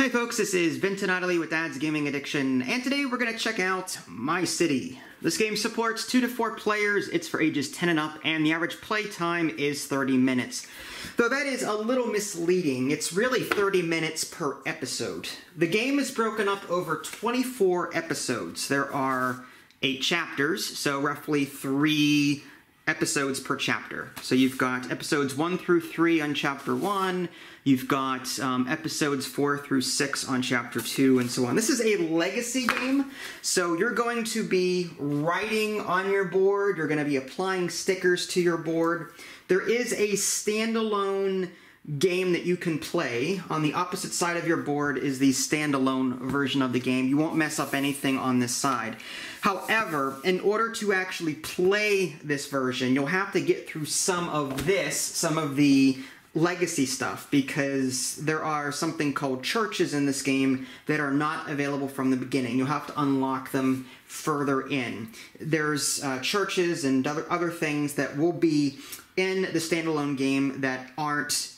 Hi folks, this is Vinton Idly with Dad's Gaming Addiction, and today we're going to check out My City. This game supports 2 to 4 players, it's for ages 10 and up, and the average play time is 30 minutes. Though that is a little misleading, it's really 30 minutes per episode. The game is broken up over 24 episodes. There are 8 chapters, so roughly 3 episodes per chapter. So you've got episodes 1 through 3 on chapter 1, you've got episodes 4 through 6 on chapter 2, and so on. This is a legacy game, so you're going to be writing on your board, you're going to be applying stickers to your board. There is a standalone game that you can play. On the opposite side of your board is the standalone version of the game. You won't mess up anything on this side. However, in order to actually play this version, you'll have to get through some of the legacy stuff, because there are something called churches in this game that are not available from the beginning. You'll have to unlock them further in. There's churches and other things that will be in the standalone game that aren't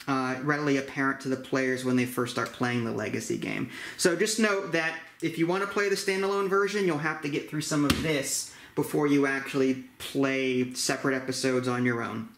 readily apparent to the players when they first start playing the legacy game. So just note that if you want to play the standalone version, you'll have to get through some of this before you actually play separate episodes on your own.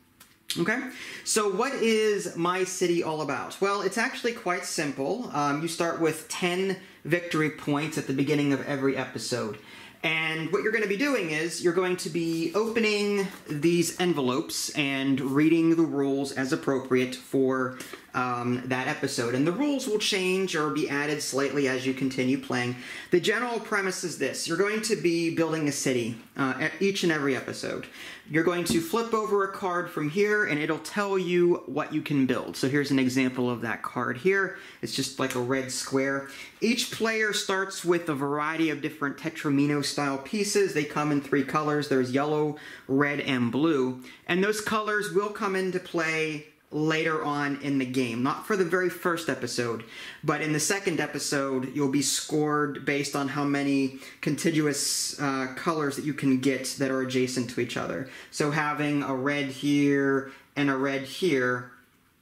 Okay, so what is My City all about? Well, it's actually quite simple. You start with 10 victory points at the beginning of every episode. And what you're going to be doing is you're going to be opening these envelopes and reading the rules as appropriate for that episode. And the rules will change or be added slightly as you continue playing. The general premise is this. You're going to be building a city at each and every episode. You're going to flip over a card from here and it'll tell you what you can build. So here's an example of that card here. It's just like a red square. Each player starts with a variety of different Tetramino style pieces. They come in 3 colors. There's yellow, red, and blue. And those colors will come into play later on in the game. Not for the very first episode, but in the second episode, you'll be scored based on how many contiguous colors that you can get that are adjacent to each other. So having a red here and a red here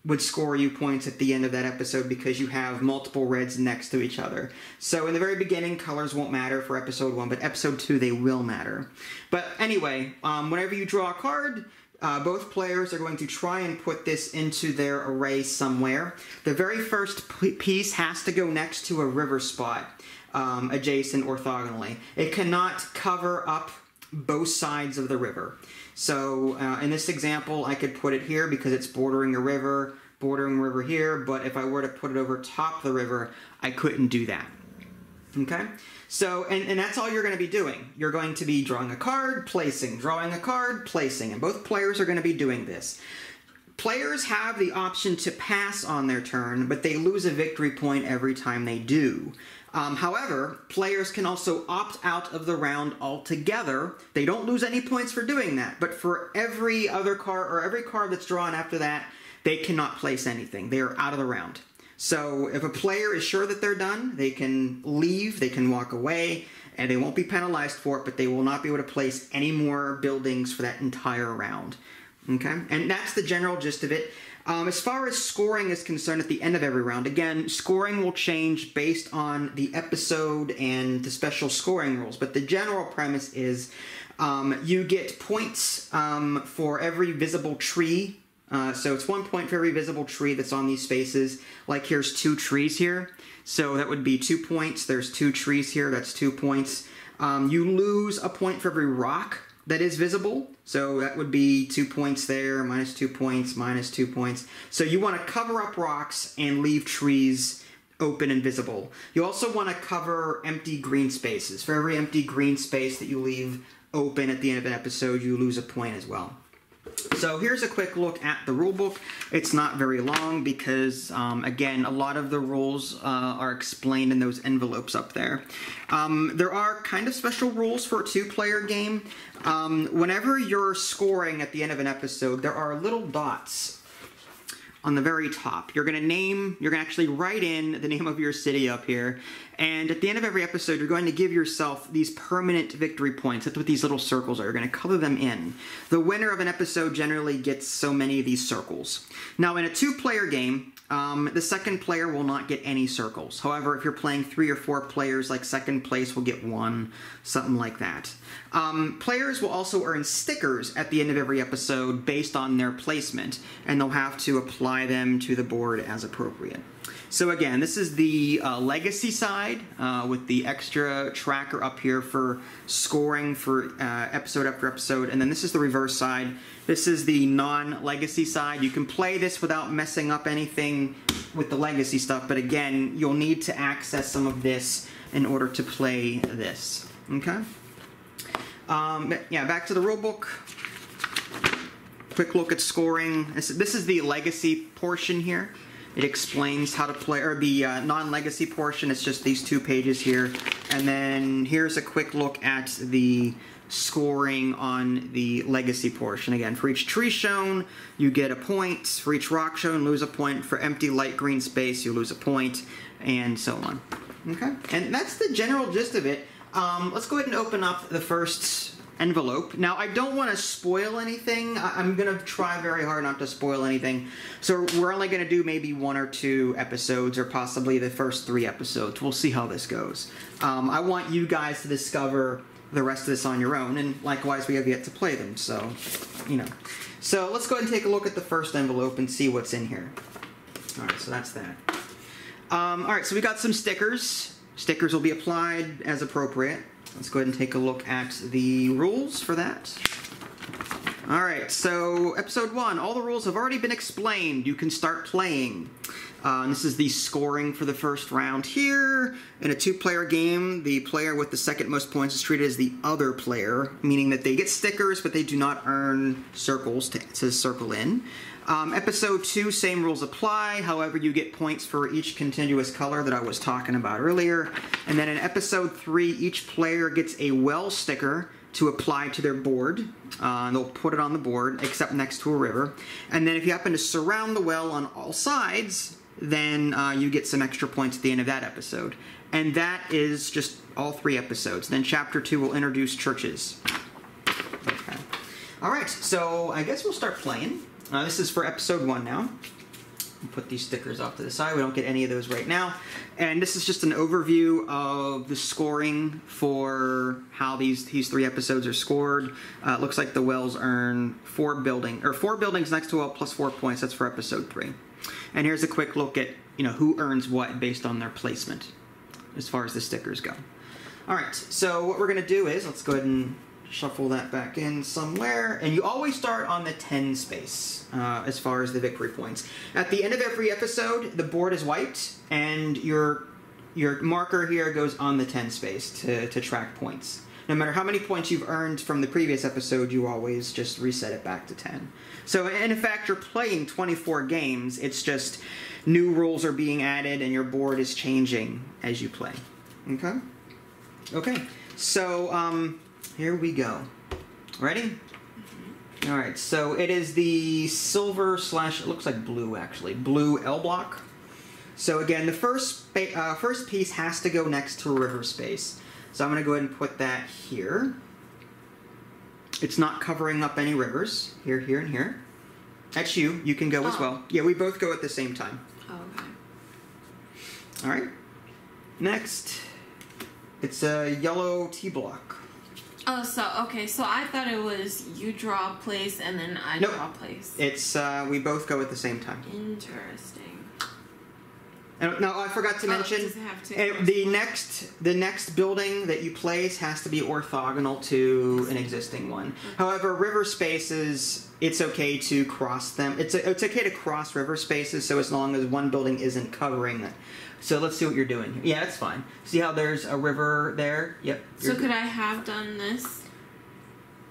would score you points at the end of that episode because you have multiple reds next to each other. So in the very beginning, colors won't matter for episode 1, but episode 2, they will matter. But anyway, whenever you draw a card, both players are going to try and put this into their array somewhere. The very first piece has to go next to a river spot, adjacent orthogonally. It cannot cover up both sides of the river. So in this example, I could put it here because it's bordering a river here, but if I were to put it over top of the river, I couldn't do that. Okay? So, and that's all you're going to be doing. You're going to be drawing a card, placing, drawing a card, placing, and both players are going to be doing this. Players have the option to pass on their turn, but they lose a victory point every time they do. However, players can also opt out of the round altogether. They don't lose any points for doing that, but for every other card, or every card that's drawn after that, they cannot place anything. They are out of the round. So if a player is sure that they're done, they can leave, they can walk away, and they won't be penalized for it, but they will not be able to place any more buildings for that entire round. Okay? And that's the general gist of it. As far as scoring is concerned at the end of every round, again, scoring will change based on the episode and the special scoring rules, but the general premise is you get points for every visible tree. So it's 1 point for every visible tree that's on these spaces. Like here's 2 trees here, so that would be 2 points. There's 2 trees here, that's 2 points. You lose a point for every rock that is visible, so that would be 2 points there, minus 2 points, minus 2 points. So you want to cover up rocks and leave trees open and visible. You also want to cover empty green spaces. For every empty green space that you leave open at the end of an episode, you lose a point as well. So here's a quick look at the rulebook. It's not very long because, again, a lot of the rules are explained in those envelopes up there. There are kind of special rules for a 2-player game. Whenever you're scoring at the end of an episode, there are little dots on the very top. You're going to actually write in the name of your city up here, and at the end of every episode, you're going to give yourself these permanent victory points. That's what these little circles are. You're going to color them in. The winner of an episode generally gets so many of these circles. Now, in a 2-player game, The second player will not get any circles. However, if you're playing 3 or 4 players, like second place will get 1, something like that. Players will also earn stickers at the end of every episode based on their placement, and they'll have to apply them to the board as appropriate. So again, this is the legacy side with the extra tracker up here for scoring for episode after episode, and then this is the reverse side. This is the non-legacy side. You can play this without messing up anything with the legacy stuff, but again, you'll need to access some of this in order to play this. Okay? Yeah, back to the rulebook. Quick look at scoring. This is the legacy portion here. It explains how to play, or the non-legacy portion, it's just these 2 pages here. And then here's a quick look at the scoring on the legacy portion. Again, for each tree shown, you get a point. For each rock shown, lose a point. For empty light green space, you lose a point, and so on. Okay? And that's the general gist of it. Let's go ahead and open up the first envelope. Now, I don't want to spoil anything. I'm going to try very hard not to spoil anything. So we're only going to do maybe 1 or 2 episodes, or possibly the first 3 episodes. We'll see how this goes. I want you guys to discover the rest of this on your own, and likewise, we have yet to play them, so, you know. So let's go ahead and take a look at the first envelope and see what's in here. Alright, so that's that. Alright, so we got some stickers. Stickers will be applied as appropriate. Let's go ahead and take a look at the rules for that. Alright, so episode 1, all the rules have already been explained. You can start playing. This is the scoring for the first round here. In a 2-player game, the player with the second most points is treated as the other player, meaning that they get stickers, but they do not earn circles to circle in. Episode 2, same rules apply. However, you get points for each contiguous color that I was talking about earlier. And then in episode 3, each player gets a well sticker to apply to their board. They'll put it on the board, except next to a river. And then if you happen to surround the well on all sides, then you get some extra points at the end of that episode. And that is just all 3 episodes. Then Chapter 2 will introduce churches. Okay. Alright, so I guess we'll start playing. This is for episode 1 now. We'll put these stickers off to the side. We don't get any of those right now. And this is just an overview of the scoring for how these 3 episodes are scored. It looks like the wells earn 4 buildings next to a well plus 4 points. That's for episode 3. And here's a quick look at who earns what based on their placement as far as the stickers go. All right. So what we're going to do is let's go ahead and shuffle that back in somewhere, and you always start on the 10 space as far as the victory points. At the end of every episode, the board is wiped, and your marker here goes on the 10 space to track points. No matter how many points you've earned from the previous episode, you always just reset it back to 10. So in fact, you're playing 24 games. It's just new rules are being added, and your board is changing as you play. Okay? Okay. So, here we go. Ready? Mm-hmm. Alright, so it is the silver / it looks like blue actually, blue L block. So again, the first piece has to go next to a river space. So I'm going to go ahead and put that here. It's not covering up any rivers. Here, here, and here. That's you. You can go as well. Yeah, we both go at the same time. Oh, okay. Alright. Next, it's a yellow T block. Oh, so I thought it was you draw a place and then I draw a place. It's, we both go at the same time. Interesting. No, I forgot to mention, does it have to the next building that you place has to be orthogonal to an existing one. Okay. However, river spaces, it's okay to cross them. It's okay to cross river spaces, so as long as one building isn't covering it. So let's see what you're doing. Yeah, that's fine. See how there's a river there? Yep. So could I have done this?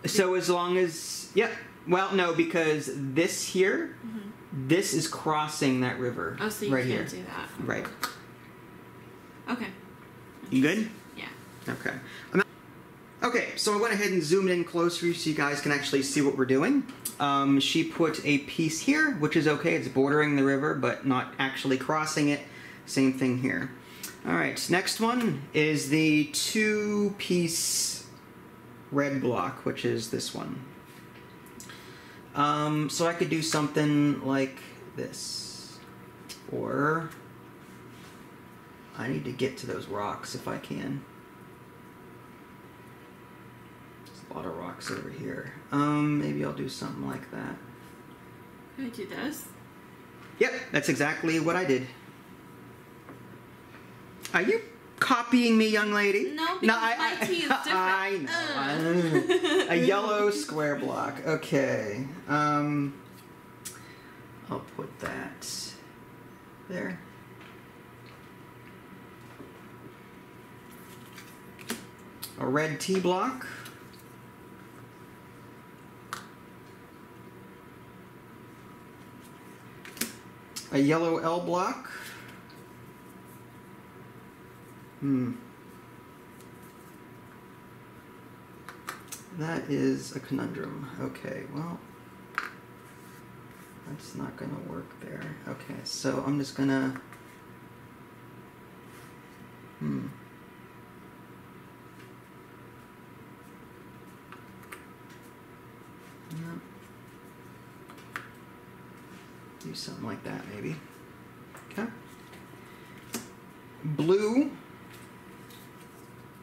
So as long as... Yep. Well, no, because this here, this is crossing that river. Oh, so you right can't here. do that. Right. Okay. You good? Yeah. Okay. Okay, so I went ahead and zoomed in closer so you guys can actually see what we're doing. She put a piece here, which is okay. It's bordering the river, but not actually crossing it. Same thing here. Alright, next one is the 2-piece red block, which is this one. So I could do something like this. Or I need to get to those rocks if I can. There's a lot of rocks over here. Maybe I'll do something like that. Can I do this? Yep, that's exactly what I did. Are you copying me, young lady? No, because my T is different. I know. A yellow square block. Okay. I'll put that there. A red T block. A yellow L block. That is a conundrum. Okay, well, that's not going to work there. Okay, so I'm just going to... No. Do something like that, maybe. Okay. Blue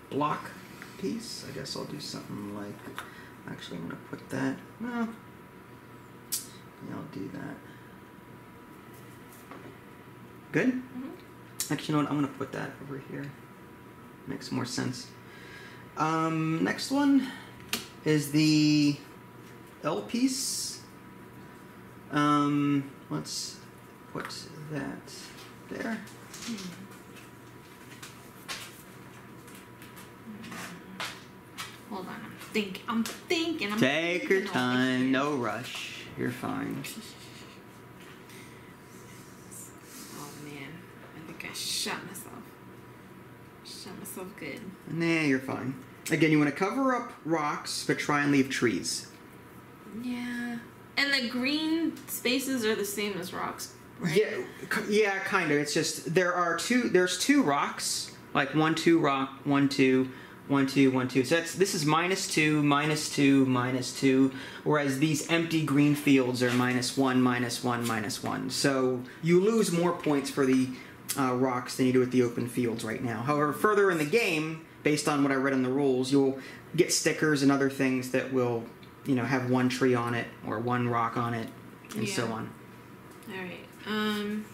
block piece. I guess I'll do something like... Actually, I'm going to put that... No. Yeah, I'll do that. Good? Mm-hmm. Actually, you know what? I'm going to put that over here. Makes more sense. Next one is the L piece. Let's put that there. Hold on, I'm thinking. Take your time, no rush. You're fine. Oh man, I think I shot myself. Shot myself good. Nah, you're fine. Again, you want to cover up rocks, but try and leave trees. Yeah. And the green spaces are the same as rocks, right? Yeah, kind of. It's just there's two rocks, like 1, 2 rock, 1, 2, 1, 2, 1, 2. So this is -2, -2, -2, whereas these empty green fields are -1, -1, -1. So you lose more points for the rocks than you do with the open fields right now. However, further in the game, based on what I read in the rules, you'll get stickers and other things that will, have 1 tree on it or 1 rock on it, and so on. All right. Oh man.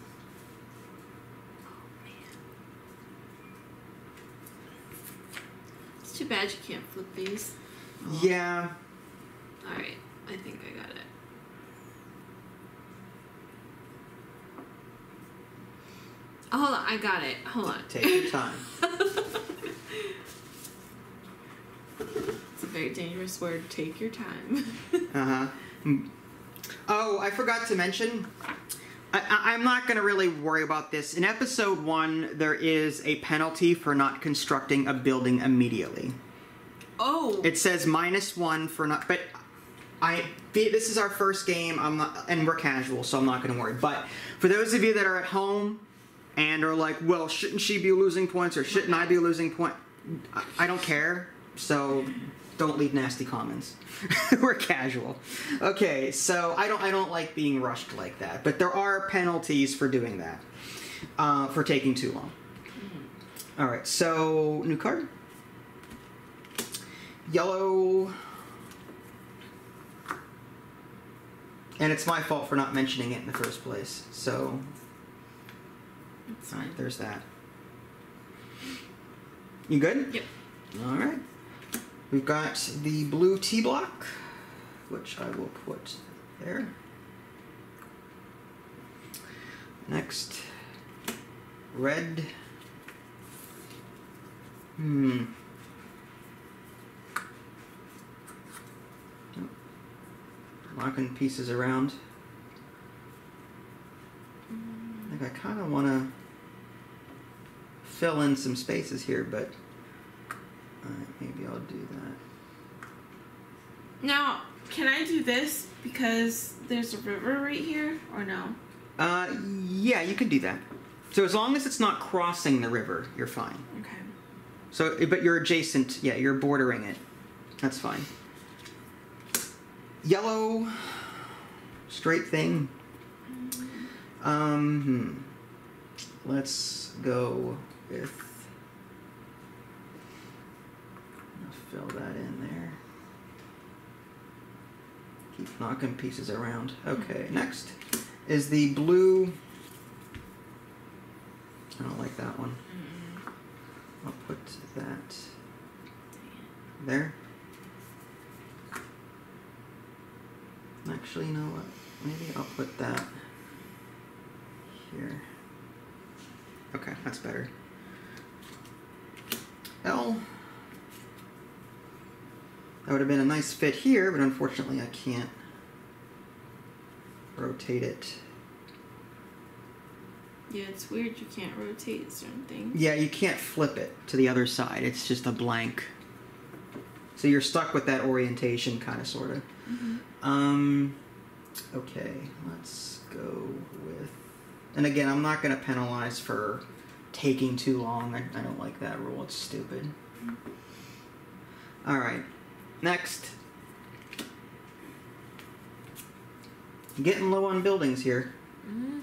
It's too bad you can't flip these. Oh. Yeah. All right. I think I got it. Oh, hold on. I got it. Hold on. Take your time. It's a very dangerous word. Take your time. Uh-huh. Oh, I forgot to mention, I'm not going to really worry about this. In episode 1, there is a penalty for not constructing a building immediately. Oh. It says -1 for not, but this is our first game, and we're casual, so I'm not going to worry. But for those of you that are at home and are like, well, shouldn't she be losing points or shouldn't I be losing points? I don't care, so don't leave nasty comments. We're casual. Okay, so I don't like being rushed like that, but there are penalties for doing that, for taking too long. Mm-hmm. All right, so new card. Yellow. And it's my fault for not mentioning it in the first place, so all right, there's that. You good? Yep. All right. We've got the blue T block, which I will put there. Next, red. Locking pieces around. I think I kind of want to fill in some spaces here, but maybe I'll do that. Now, can I do this because there's a river right here, or no? Yeah, you can do that. So as long as it's not crossing the river, you're fine. Okay. So, but you're adjacent, yeah, you're bordering it. That's fine. Yellow, straight thing. let's go with, I'll fill that in there. Keep knocking pieces around. Okay, next is the blue. I don't like that one. I'll put that there. Actually, you know what? Maybe I'll put that here. Okay, that's better. L. That would have been a nice fit here, but unfortunately I can't rotate it. Yeah, it's weird you can't rotate certain things. Yeah, you can't flip it to the other side. It's just a blank. So you're stuck with that orientation, kind of, sort of. Mm-hmm. Okay, let's go with... And again, I'm not going to penalize for taking too long. I don't like that rule. It's stupid. All right, next. Getting low on buildings here. Mm-hmm.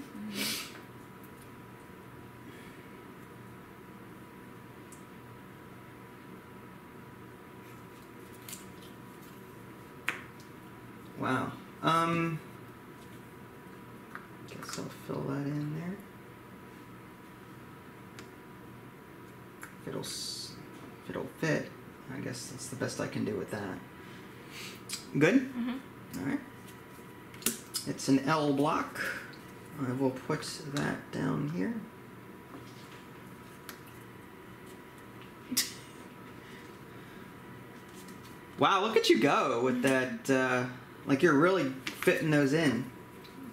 Wow. Guess I'll fill that in there. If it'll fit, I guess that's the best I can do with that. Good? Mm-hmm. All right. It's an L block. I will put that down here. Wow, look at you go with that. Like you're really fitting those in.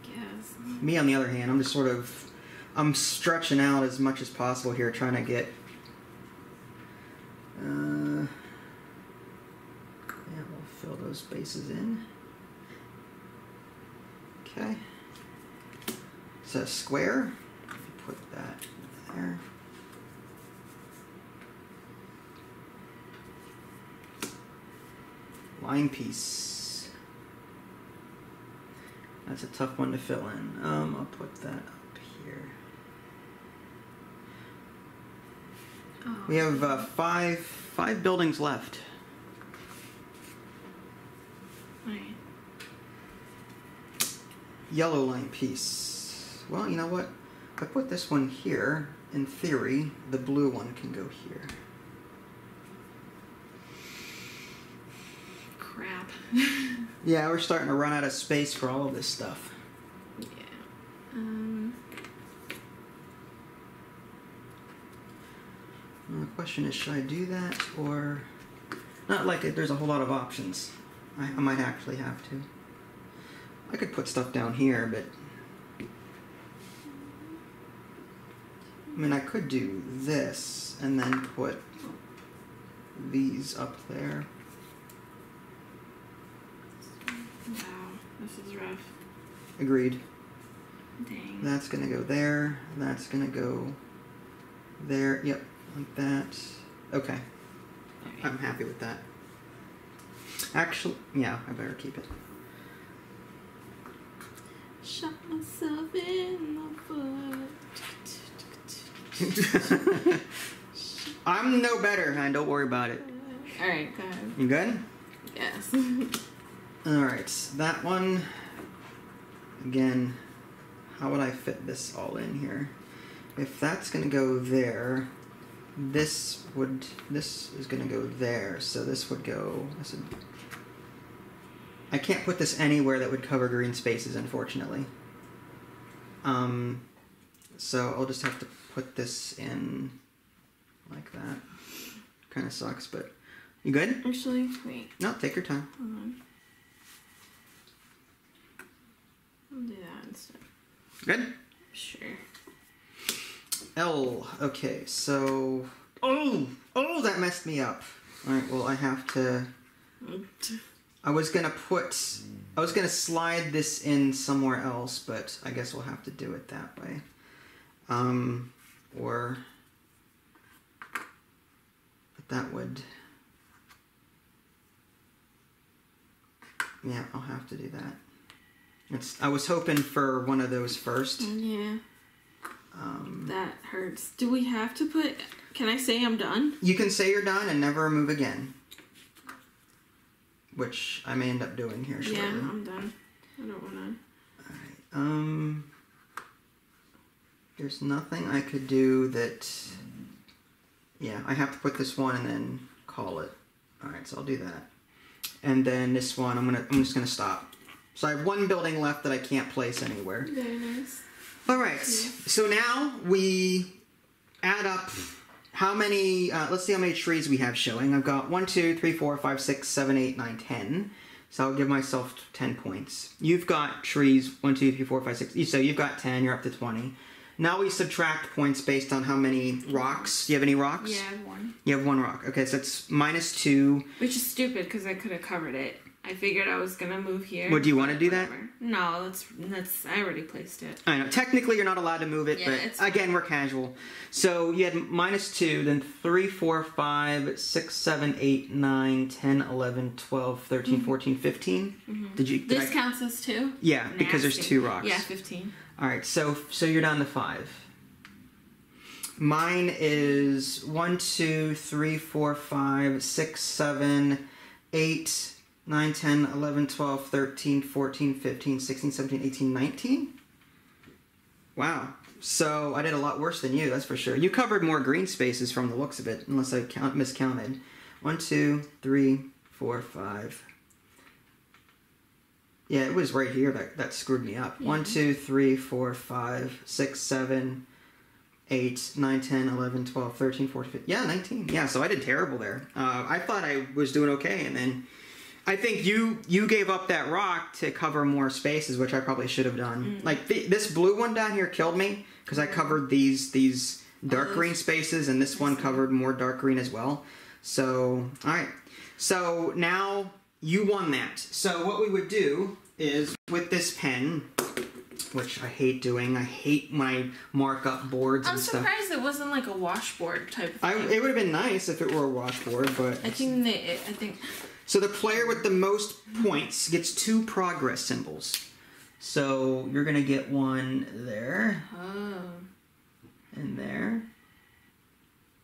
Yes. Me, on the other hand, I'm just sort of, I'm stretching out as much as possible here, trying to get. Yeah, we'll fill those spaces in. Okay. It's a square. Put that there. Line piece. That's a tough one to fill in. I'll put that up here. Oh. We have five buildings left. Right. Yellow line piece. Well, you know what? If I put this one here, in theory, the blue one can go here. Crap. Yeah, we're starting to run out of space for all of this stuff. Yeah. The question is, should I do that or... Not like there's a whole lot of options. I might actually have to. I could put stuff down here, but... I mean, I could do this and then put these up there. Wow, this is rough. Agreed. Dang. That's gonna go there. That's gonna go there. Yep, like that. Okay. Right. I'm happy with that. Actually, yeah, I better keep it. Shot myself in the foot. I'm no better, hon. Don't worry about it. Alright, go ahead. You good? Yes. Alright, that one. Again, how would I fit this all in here? If that's going to go there, this is going to go there, so this would go... I can't put this anywhere that would cover green spaces, unfortunately. So I'll just have to put this in like that. Kind of sucks, but you good? Actually, wait. No, take your time. Hold on. I'll do that instead. Good? Sure. L. Okay, so... Oh, that messed me up. Alright, well, I have to... I was gonna slide this in somewhere else, but I guess we'll have to do it that way. But that would... Yeah, I'll have to do that. I was hoping for one of those first. Yeah. That hurts. Do we have to put... Can I say I'm done? You can say you're done and never move again. Which I may end up doing here shortly. Yeah, I'm done. I don't want to... Alright, there's nothing I could do that... Yeah, I have to put this one and then call it. Alright, so I'll do that. And then this one, I'm just gonna stop. So I have one building left that I can't place anywhere. Very nice. Alright, so now we add up how many, let's see how many trees we have showing. I've got 1, 2, 3, 4, 5, 6, 7, 8, 9, 10. So I'll give myself 10 points. You've got trees, 1, 2, 3, 4, 5, 6. So you've got 10, you're up to 20. Now we subtract points based on how many rocks. Do you have any rocks? Yeah, I have one. You have one rock. Okay, so it's -2. Which is stupid because I could have covered it. I figured I was gonna move here. Well, do you want to do that? No, that's. I already placed it. I know. Technically, you're not allowed to move it, Yeah, but it's again, we're casual. So you had -2, then 3, 4, 5, 6, 7, 8, 9, 10, 11, 12, 13, 14, 15. Did This counts as 2? Yeah, because there's 2 rocks. Yeah, 15. All right, so you're down to 5. Mine is 1, 2, 3, 4, 5, 6, 7, 8, 9, 10, 11, 12, 13, 14, 15, 16, 17, 18, 19? Wow. So I did a lot worse than you, that's for sure. You covered more green spaces from the looks of it, unless I miscounted. 1, 2, 3, 4, 5. Yeah, it was right here that screwed me up. 1, 2, 3, 4, 5, 6, 7, 8, 9, 10, 11, 12, 13, 14, 15. Yeah, 19. Yeah, so I did terrible there. I thought I was doing okay, and then I think you gave up that rock to cover more spaces, which I probably should have done. Like, this blue one down here killed me, because I covered these dark green spaces, and this one covered more dark green as well. So, alright. So, now you won that. So, what we would do is, with this pen, which I hate doing. I hate when I mark up boards and stuff. I'm surprised it wasn't like a washboard type of thing. It would have been nice if it were a washboard, but... I think... So the player with the most points gets 2 progress symbols. So you're going to get one there. Oh. And there.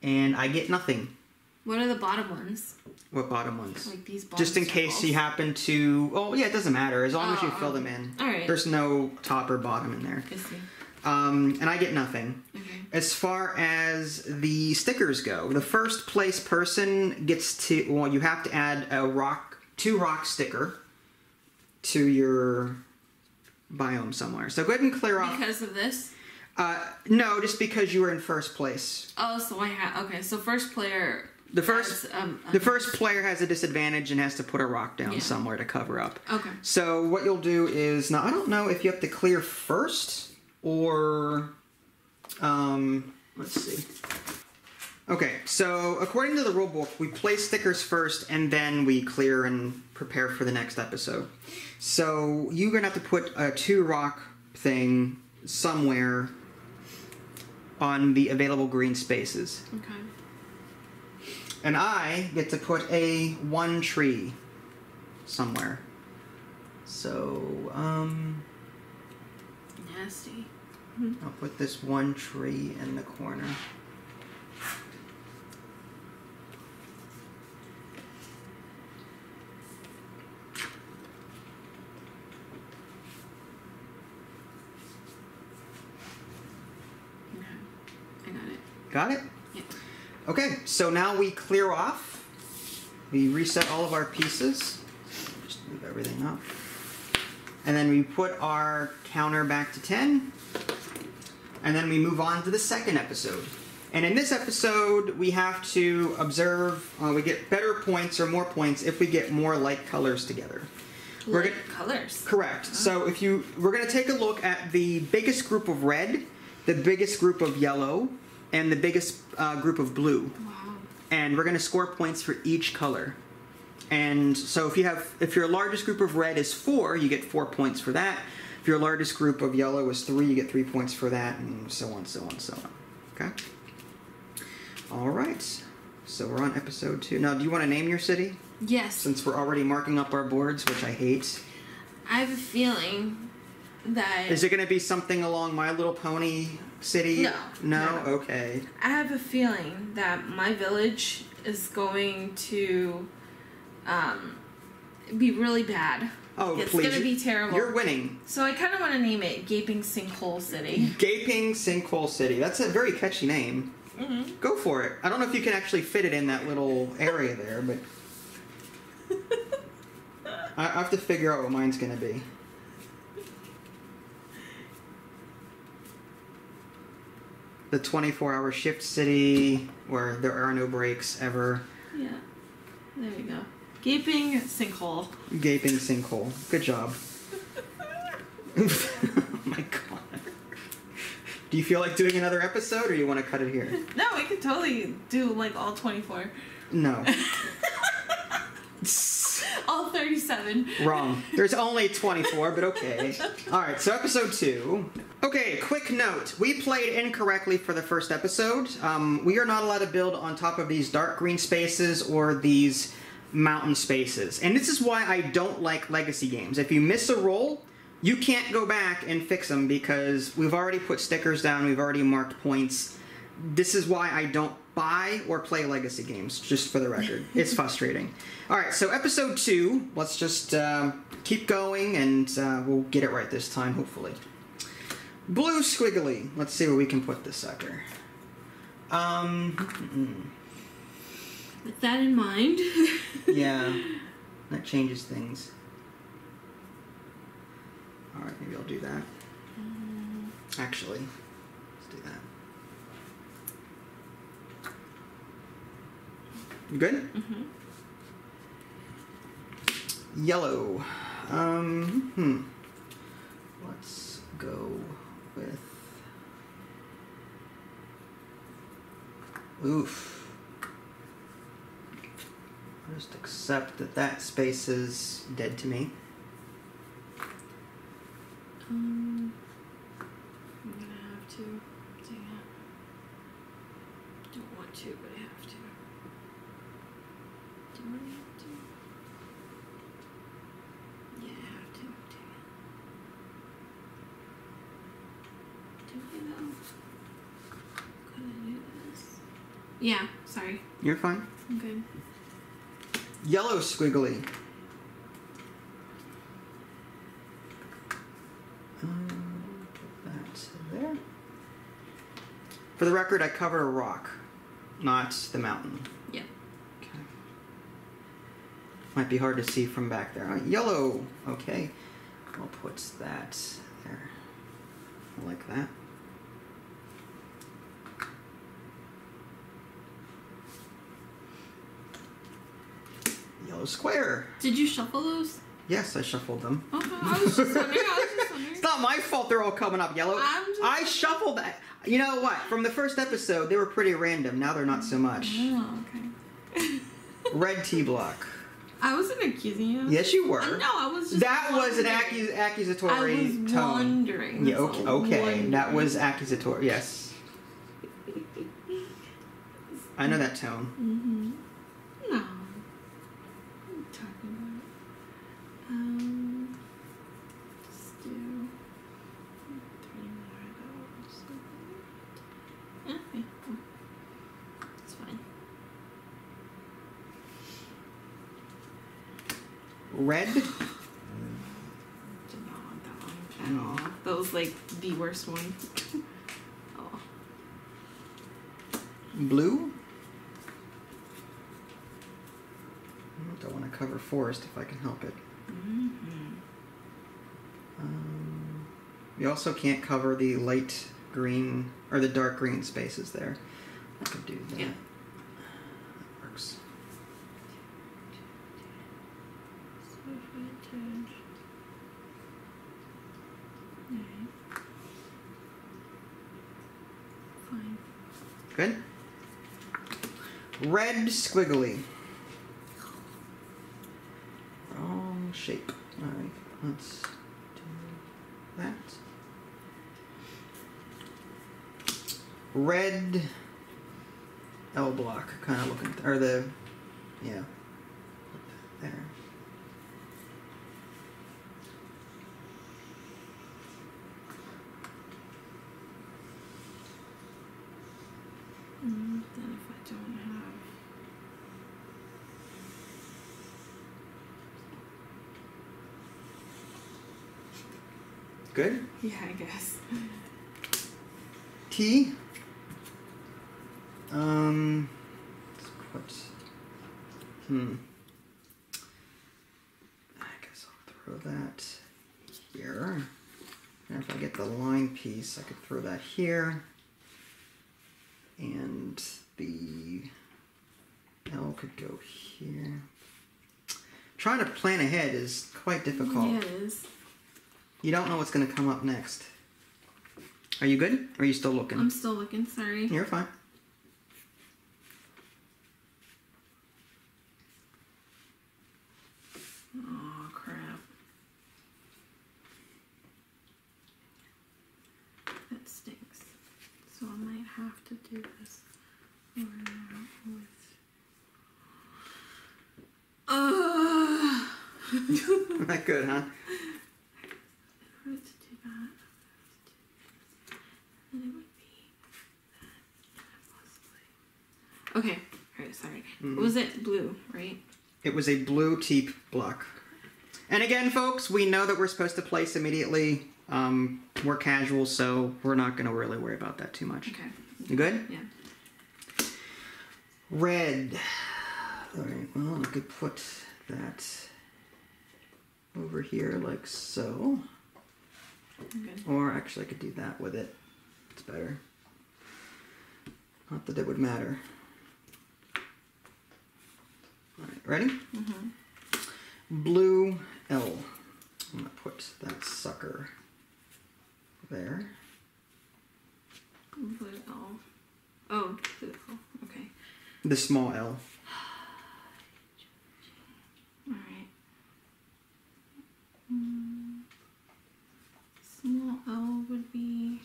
And I get nothing. What are the bottom ones? What bottom ones? Like these bottom Just in case you happen to... Oh, yeah, it doesn't matter. As long as you fill them in. All right. There's no top or bottom in there. I see. And I get nothing. Okay. As far as the stickers go, the first place person gets to... Well, you have to add a 2 rock sticker to your biome somewhere. So go ahead and clear off... Because of this? No, just because you were in first place. Oh, so I have... Okay, so first player... The first player has a disadvantage and has to put a rock down somewhere to cover up. Okay. So what you'll do is... Now, I don't know if you have to clear first or... let's see. Okay, so according to the rulebook, we place stickers first and then we clear and prepare for the next episode. So you're going to have to put a 2 rock thing somewhere on the available green spaces. Okay. And I get to put a 1 tree somewhere. So, Nasty. I'll put this 1 tree in the corner. Okay. I got it. Got it? Yeah. Okay, so now we clear off. We reset all of our pieces. Just move everything up. And then we put our counter back to 10. And then we move on to the second episode. And in this episode, we have to observe, we get better points or more points if we get more light colors together. Colors? Correct. Oh. So we're going to take a look at the biggest group of red, the biggest group of yellow, and the biggest group of blue. Wow. And we're going to score points for each color. And so if your largest group of red is 4, you get 4 points for that. If your largest group of yellow is 3, you get 3 points for that, and so on, so on, so on. Okay? All right. So we're on episode 2. Now, do you want to name your city? Yes. Since we're already marking up our boards, which I hate. I have a feeling that... Is it going to be something along My Little Pony City? No. No? Okay. I have a feeling that my village is going to be really bad. Oh, it's please. It's going to be terrible. You're winning. So I kind of want to name it Gaping Sinkhole City. Gaping Sinkhole City. That's a very catchy name. Mm-hmm. Go for it. I don't know if you can actually fit it in that little area there, but... I have to figure out what mine's going to be. The 24-hour shift city, where there are no breaks ever. Yeah. There you go. Gaping Sinkhole. Gaping Sinkhole. Good job. Oh my god. Do you feel like doing another episode, or you want to cut it here? No, we could totally do, like, all 24. No. All 37. Wrong. There's only 24, but okay. Alright, so episode 2. Okay, quick note. We played incorrectly for the first episode. We are not allowed to build on top of these dark green spaces or these mountain spaces. And this is why I don't like legacy games. If you miss a roll, you can't go back and fix them because we've already put stickers down, we've already marked points. This is why I don't buy or play legacy games, just for the record. It's frustrating. Alright, so episode 2, let's just keep going and we'll get it right this time, hopefully. Blue squiggly. Let's see where we can put this sucker. With that in mind. Yeah, that changes things. Alright, maybe I'll do that. Actually, let's do that. You good? Mm-hmm. Yellow. Let's go with... Oof. I'll just accept that that space is dead to me. I'm gonna have to. Dang it. Don't want to, but I have to. Do I have to? Yeah, I have to. Dang it. Do I though? Could I do this? Yeah, sorry. You're fine. I'm good. Yellow squiggly. Put that there. For the record, I covered a rock, not the mountain. Yeah. Okay. Might be hard to see from back there. Yellow. Okay. I'll put that there. I like that. Yellow square. Did you shuffle those? Yes, I shuffled them. Okay, I was just wondering. It's not my fault they're all coming up yellow. I shuffled that. You know what? From the first episode, they were pretty random. Now they're not so much. Oh, okay. Red T block. I wasn't accusing you. Yes, you were. No, I was just That was an wondering. accusatory I was tone. wondering. Yeah, That's okay, all. okay. Wondering. That was accusatory. Yes. I know that tone. Mm-hmm. No. What are you talking about? Let's do 3 more of those. Yeah, cool. It's fine. Red. Did not want that one at all. That was like the worst one. Oh. Blue. I don't want to cover forest if I can help it. Mm-hmm. You also can't cover the light green or the dark green spaces there. I could do that. Yeah. That works. Fine. Good. Red squiggly. Wrong shape. Alright, let's do that. Red L block, kind of looking, or the, yeah, there. Then if I don't have... Good? Yeah, I guess. T. Let's put... I guess I'll throw that here. And if I get the line piece, I could throw that here. And the L could go here. Trying to plan ahead is quite difficult. Yeah, it is. You don't know what's going to come up next. Are you good? Or are you still looking? I'm still looking, sorry. You're fine. Oh, crap. That stinks. So I might have to do this over now with... Not good, huh? In order to do that, then it would be that possibly. Okay, alright, sorry. Was it blue, right? It was a blue teep block. And again, folks, we know that we're supposed to place immediately. We're casual, so we're not going to really worry about that too much. Okay. You good? Yeah. Red. Alright, well, I could put that over here like so. Okay. Or actually I could do that with it. It's better. Not that it would matter. Alright, ready? Mm-hmm. Blue L. I'm going to put that sucker there. Blue L. Oh, blue L. Okay. The small L. Alright. Small L would be...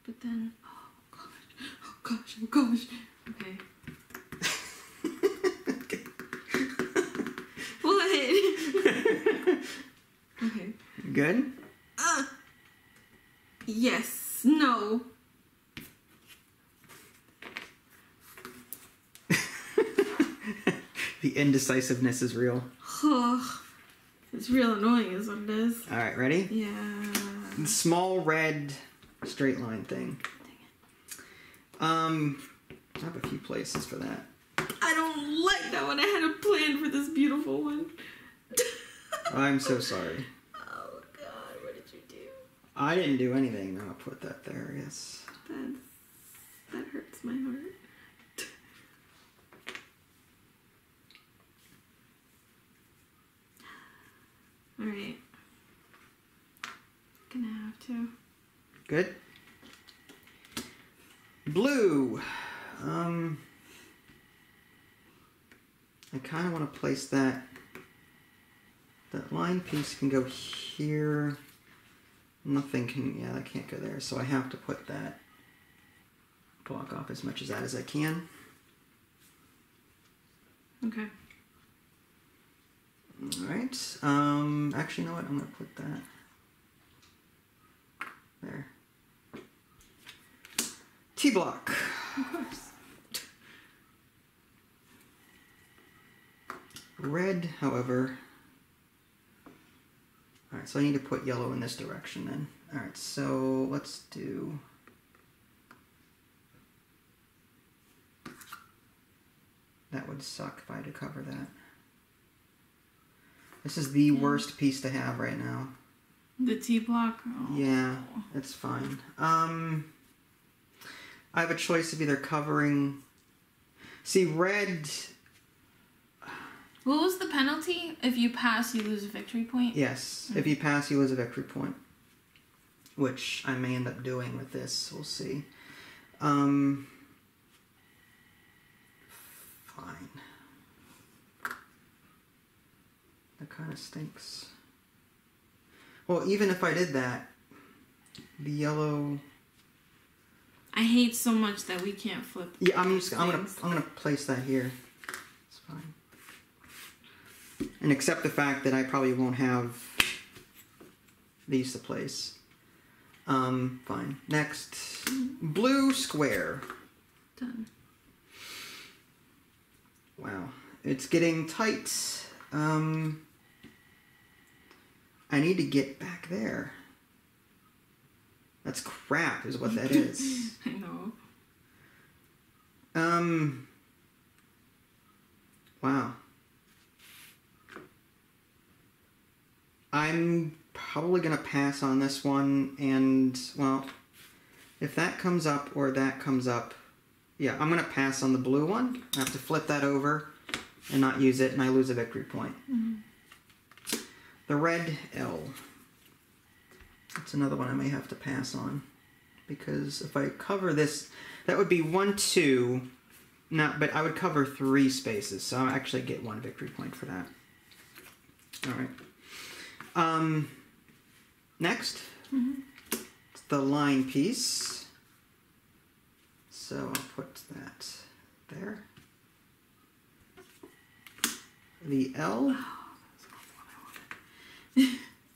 But then... Oh gosh. Oh gosh. Oh gosh. Okay. What? Okay. Good? Yes. No. The indecisiveness is real. It's real annoying is what it is. Alright, ready? Yeah. The small red straight line thing. I have a few places for that. I don't like that one. I had a plan for this beautiful one. I'm so sorry. Oh God, what did you do? I didn't do anything. I'll put that there, yes. That hurts my heart. Alright. Gonna have to. Good. Blue. I kind of want to place that. That line piece can go here. Nothing can, yeah, that can't go there. So I have to put that, block off as much of that as I can. Okay. Alright. Actually, you know what? I'm going to put that there. T-block. Of course. Red, however. Alright, so I need to put yellow in this direction then. Alright, so let's do... That would suck if I had to cover that. This is the worst piece to have right now. The T-block? Oh. Yeah, it's fine. I have a choice of either covering... See, red... What was the penalty? If you pass, you lose a victory point? Yes, if you pass, you lose a victory point. Which I may end up doing with this, we'll see. Fine. That kind of stinks. Well, even if I did that, the yellow... I hate so much that we can't flip. Yeah, I'm gonna place that here. It's fine. And accept the fact that I probably won't have these to place. Fine. Next. Blue square. Done. Wow. It's getting tight. I need to get back there. That's crap is what that is. I know. Wow. I'm probably going to pass on this one, and, well, if that comes up or that comes up, yeah, I'm going to pass on the blue one. I have to flip that over and not use it, and I lose a victory point. Mm-hmm. The red L. That's another one I may have to pass on, because if I cover this, that would be 1, 2, no, but I would cover 3 spaces, so I'll actually get 1 victory point for that. All right. Next, it's the line piece. So I'll put that there. The L.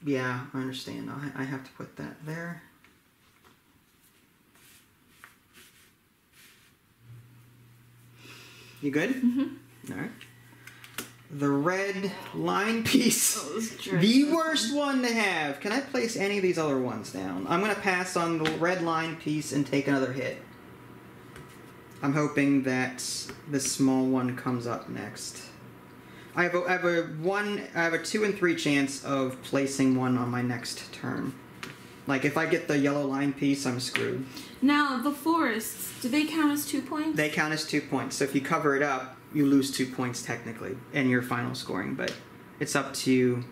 Yeah, I understand. I have to put that there. You good? Mm-hmm. All right. The red line piece. The worst one to have. Can I place any of these other ones down? I'm going to pass on the red line piece and take another hit. I'm hoping that the small one comes up next. I have a 2 and 3 chance of placing one on my next turn. Like if I get the yellow line piece, I'm screwed. Now the forests, do they count as 2 points? They count as 2 points. So if you cover it up, you lose 2 points technically in your final scoring, but it's up to you.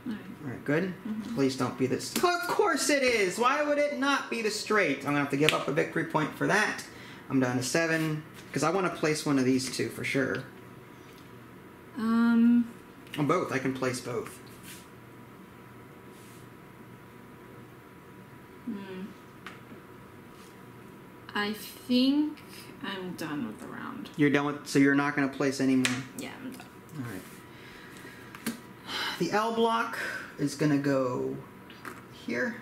All right, good? Mm-hmm. Please don't be this. Of course it is! Why would it not be the straight? I'm going to have to give up a victory point for that. I'm down to 7, because I want to place one of these 2 for sure. On both. I can place both. I think I'm done with the round. You're done with, so you're not going to place any more? Yeah, I'm done. All right. The L block is going to go here,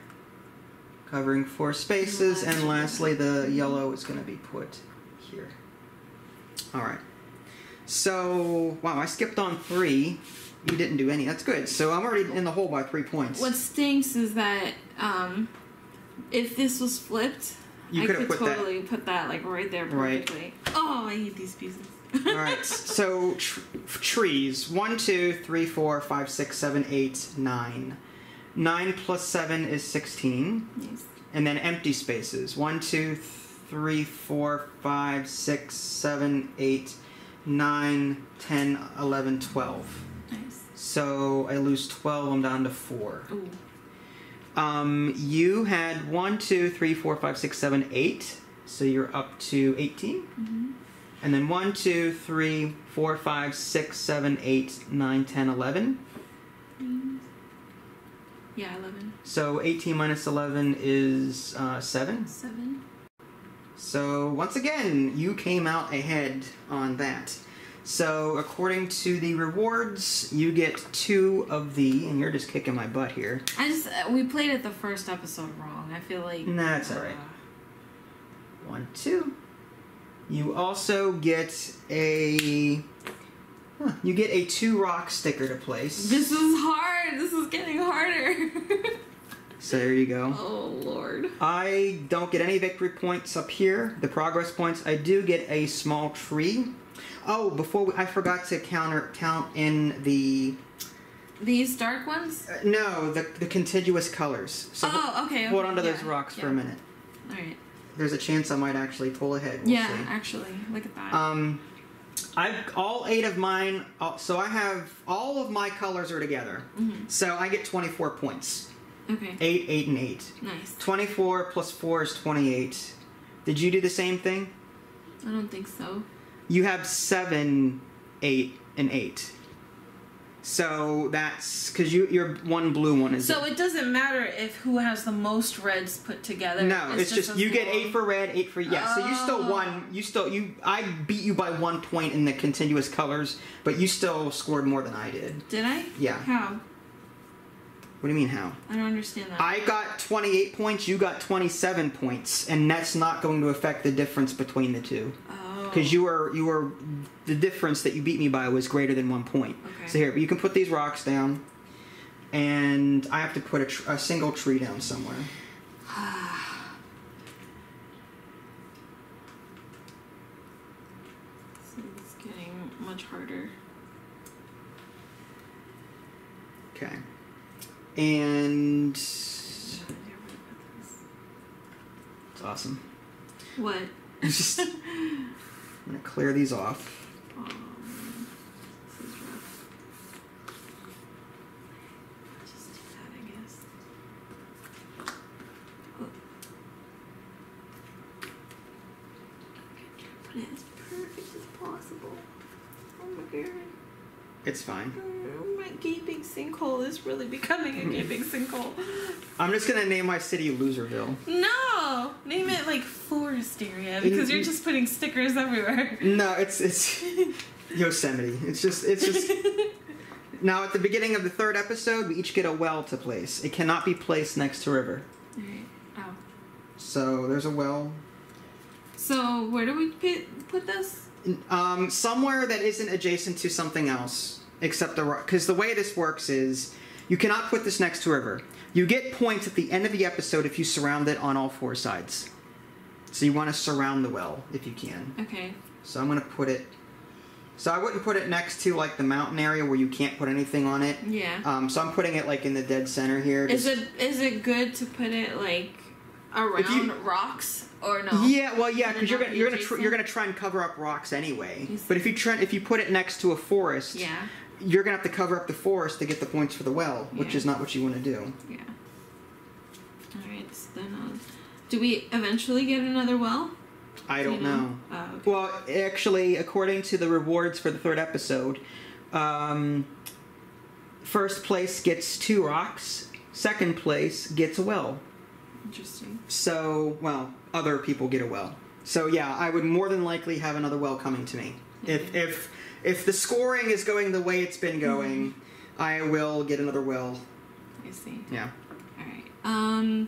covering 4 spaces, and lastly the yellow is going to be put here. All right. So, wow, I skipped on 3. You didn't do any. That's good. So I'm already in the hole by 3 points. What stinks is that if this was flipped, I could totally put that like right there perfectly. Right. Oh, I hate these pieces. All right. So trees. 1, 2, 3, 4, 5, 6, 7, 8, 9. 9 plus 7 is 16. Yes. And then empty spaces. 1, 2, 3, 4, 5, 6, 7, 8, 9, 10, 11, 12. Nice. So I lose 12. I'm down to 4. Ooh. You had 1, 2, 3, 4, 5, 6, 7, 8. So you're up to 18. Mm-hmm. And then 1, 2, 3, 4, 5, 6, 7, 8, 9, 10, 11. Yeah, 11. So 18 minus 11 is 7. 7. So once again, you came out ahead on that. So according to the rewards, you get 2 of the, and you're just kicking my butt here. We played it the first episode wrong. I feel like... Nah, that's alright. 1, 2. You also get a... you get a 2 rock sticker to place. This is hard. This is getting harder. So there you go. Oh, Lord. I don't get any victory points up here. The progress points. I do get a small tree. Oh, I forgot to count in the... These dark ones? No, the contiguous colors. So okay. Hold on to those rocks for a minute. All right. There's a chance I might actually pull ahead. We'll see. Actually. Look at that. I've all 8 of mine. So I have all of my colors are together. Mm-hmm. So I get 24 points. Okay. 8, 8, and 8. Nice. 24 plus 4 is 28. Did you do the same thing? I don't think so. You have 7, 8, and 8. So that's because your one blue one is. So it doesn't matter if who has the most reds put together. No, it's just you get 8 for red, 8 for So you still won. I beat you by 1 point in the contiguous colors, but you still scored more than I did. Did I? Yeah. How? What do you mean how? I don't understand that. I got 28 points, you got 27 points, and that's not going to affect the difference between the two. Oh. Because you were the difference that you beat me by was greater than 1 point. Okay. So here, you can put these rocks down, and I have to put a single tree down somewhere. So it's getting much harder. Okay. And It's awesome. What? Just, I'm gonna clear these off. Oh, this is rough. Just do that, I guess. Oh. Okay, put it as perfect as possible. Oh my god. It's fine. My gaping sinkhole is really becoming a gaping sinkhole. I'm just gonna name my city Loserville. No! Name it like Forest Area because you're just putting stickers everywhere. No, it's Yosemite. It's just Now at the beginning of the 3rd episode, we each get a well to place. It cannot be placed next to a river. Alright. Oh. So there's a well. So where do we put this? Somewhere that isn't adjacent to something else, except the rock. Because the way this works is, you cannot put this next to a river. You get points at the end of the episode if you surround it on all 4 sides. So you want to surround the well if you can. Okay. So I'm going to put it. So I wouldn't put it next to like the mountain area where you can't put anything on it. Yeah. So I'm putting it like in the dead center here. Is it good to put it like around rocks? Or no? Yeah, well, yeah, because you're gonna try and cover up rocks anyway. But if you put it next to a forest, you're gonna have to cover up the forest to get the points for the well, which is not what you want to do. Yeah. All right. So then, do we eventually get another well? I don't know. Oh, okay. Well, actually, according to the rewards for the 3rd episode, first place gets 2 rocks. Second place gets a well. Interesting. So, well, other people get a well. So yeah, I would more than likely have another well coming to me. Okay. If the scoring is going the way it's been going, I will get another well. I see. Yeah. All right.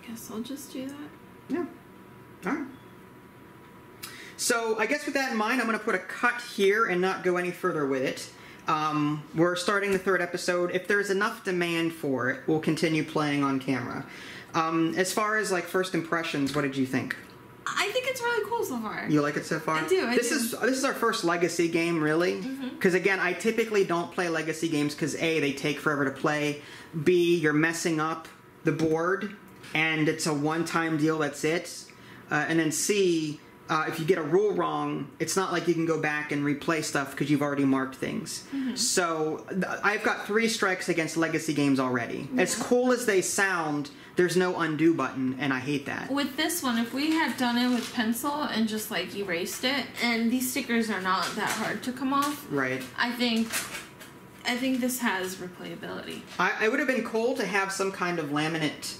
Guess I'll just do that. Yeah. All right. So I guess with that in mind, I'm going to put a cut here and not go any further with it. We're starting the 3rd episode. If there's enough demand for it, we'll continue playing on camera. As far as like first impressions, what did you think? I think it's really cool so far. You like it so far? I do. This is our first Legacy game, really. Because again, I typically don't play Legacy games because A, they take forever to play. B, you're messing up the board, and it's a one-time deal. That's it. And then C, if you get a rule wrong, it's not like you can go back and replay stuff because you've already marked things. So I've got 3 strikes against Legacy games already. As cool as they sound, there's no undo button, and I hate that. With this one, if we had done it with pencil and just like erased it, and these stickers are not that hard to come off, right? I think this has replayability. It would have been cool to have some kind of laminate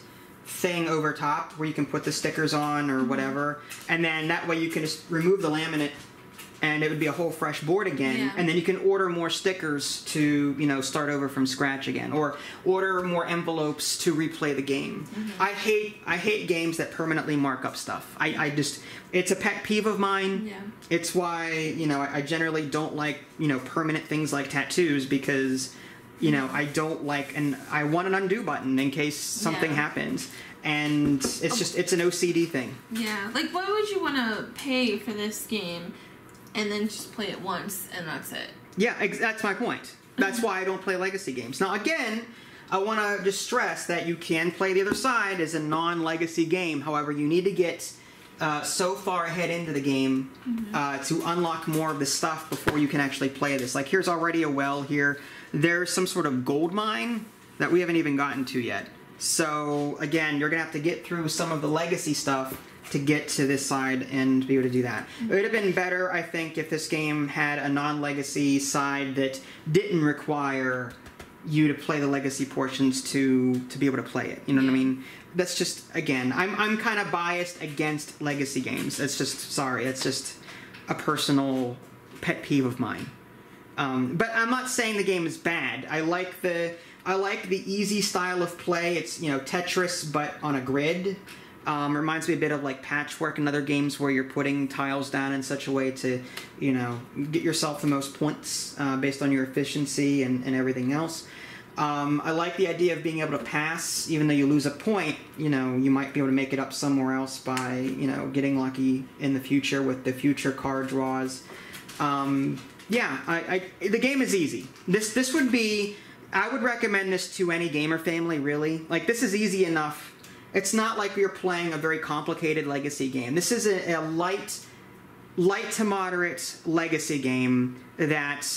thing over top where you can put the stickers on or whatever, and then that way you can just remove the laminate and it would be a whole fresh board again, and then you can order more stickers to, you know, start over from scratch again, or order more envelopes to replay the game. I hate games that permanently mark up stuff. I just, it's a pet peeve of mine. It's why, you know, I generally don't like, you know, permanent things like tattoos, because, you know, I don't like, and I want an undo button in case something happens. And it's just, it's an OCD thing. Yeah, like why would you want to pay for this game and then just play it once and that's it? Yeah, that's my point. That's why I don't play Legacy games. Now again, I want to just stress that you can play the other side as a non-Legacy game. However, you need to get so far ahead into the game to unlock more of the stuff before you can actually play this. Like, here's already a well here. There's some sort of gold mine that we haven't even gotten to yet. So, again, you're going to have to get through some of the Legacy stuff to get to this side and be able to do that. It would have been better, I think, if this game had a non-Legacy side that didn't require you to play the Legacy portions to be able to play it. You know what I mean? That's just, again, I'm kind of biased against Legacy games. It's just, sorry, it's just, a personal pet peeve of mine. But I'm not saying the game is bad. I like the easy style of play. It's, you know, Tetris, but on a grid. Reminds me a bit of like Patchwork and other games where you're putting tiles down in such a way to, you know, get yourself the most points based on your efficiency and everything else. I like the idea of being able to pass, even though you lose a point, you know, you might be able to make it up somewhere else by, you know, getting lucky in the future with the future card draws. Yeah, the game is easy. This would be, I would recommend this to any gamer family, really. Like, this is easy enough. It's not like you're playing a very complicated legacy game. This is a light to moderate legacy game that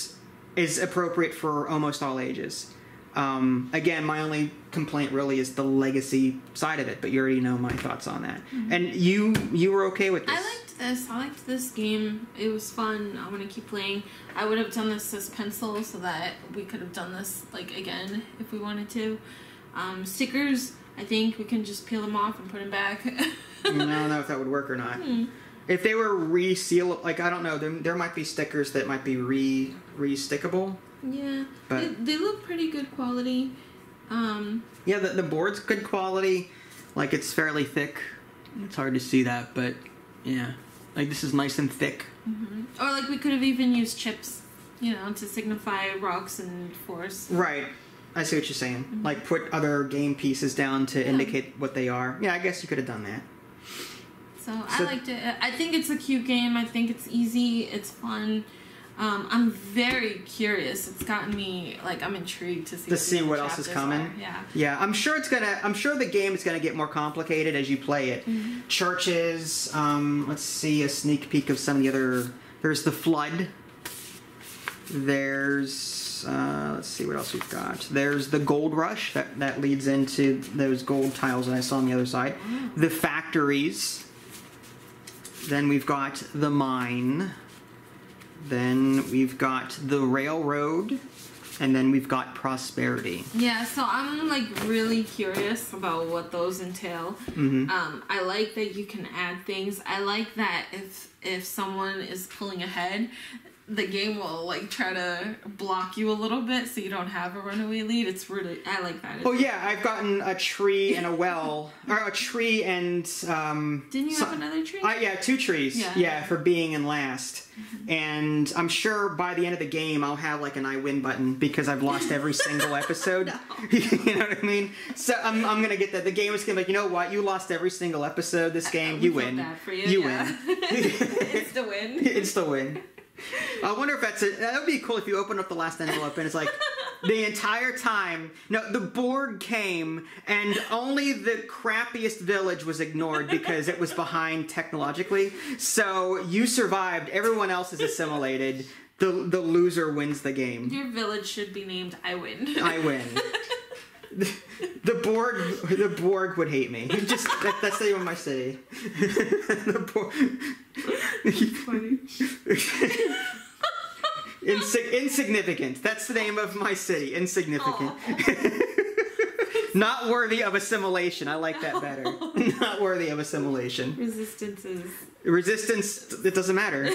is appropriate for almost all ages. Again, my only complaint really is the legacy side of it, but you already know my thoughts on that. Mm-hmm. And you were okay with this? I liked this game. It was fun. I want to keep playing. I would have done this as pencil so that we could have done this like again if we wanted to. Stickers, I think we can just peel them off and put them back. I don't know if that would work or not. If they were reseal, like, I don't know, there might be stickers that might be re-stickable. Yeah, but they look pretty good quality. Yeah, the board's good quality. Like, it's fairly thick. It's hard to see that, but yeah, like, this is nice and thick. Mm-hmm. Or like we could have even used chips, you know, to signify rocks and force. Right. I see what you're saying. Mm-hmm. Like, put other game pieces down to indicate what they are. Yeah, I guess you could have done that. So I liked it. I think it's a cute game. I think it's easy. It's fun. I'm very curious. It's gotten me, like, I'm intrigued to see what else is coming. Yeah. I'm sure the game is gonna get more complicated as you play it. Mm-hmm. Churches. Let's see a sneak peek of some of the other. There's the Flood. There's let's see what else we've got. There's the Gold Rush that leads into those gold tiles that I saw on the other side. Mm-hmm. The Factories. Then we've got the Mine. Then we've got the Railroad, and then we've got Prosperity. Yeah, so I'm like really curious about what those entail. Mm-hmm. I like that you can add things. I like that if someone is pulling ahead, the game will like try to block you a little bit so you don't have a runaway lead. It's really, I like that. Oh yeah, I've gotten a tree and a well, or a tree and didn't you have another tree? Yeah, 2 trees. Yeah, for being in last. Mm-hmm. And I'm sure by the end of the game I'll have like an I win button because I've lost every single episode. No. You know what I mean? So I'm gonna get that. The game is gonna be like, you know what? You lost every single episode this game. You win. Bad for you. You win. It's the win. It's the win. I wonder if that would be cool if you open up the last envelope and it's like the entire time. No, the board came and only the crappiest village was ignored because it was behind technologically. So you survived. Everyone else is assimilated. The loser wins the game. Your village should be named I Win. I Win. The Borg would hate me. Just that's the name of my city. The Borg. Funny. Insignificant. That's the name of my city. Insignificant. Not worthy of assimilation. I like that better. Not worthy of assimilation. Resistance. It doesn't matter.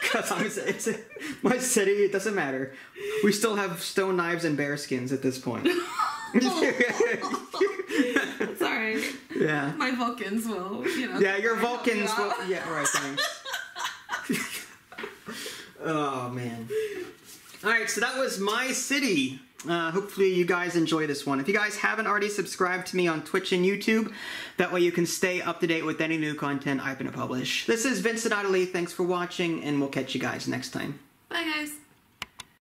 Because it's my city. It doesn't matter. We still have stone knives and bear skins at this point. It's alright. Yeah. My Vulcans will, you know. Yeah, your Vulcans will. Yeah, right, thanks. Oh, man. Alright, so that was my city. Hopefully you guys enjoy this one. If you guys haven't already subscribed to me on Twitch and YouTube, that way you can stay up to date with any new content I'm going to publish. This is Vincent Ottilie. Thanks for watching, and we'll catch you guys next time. Bye, guys.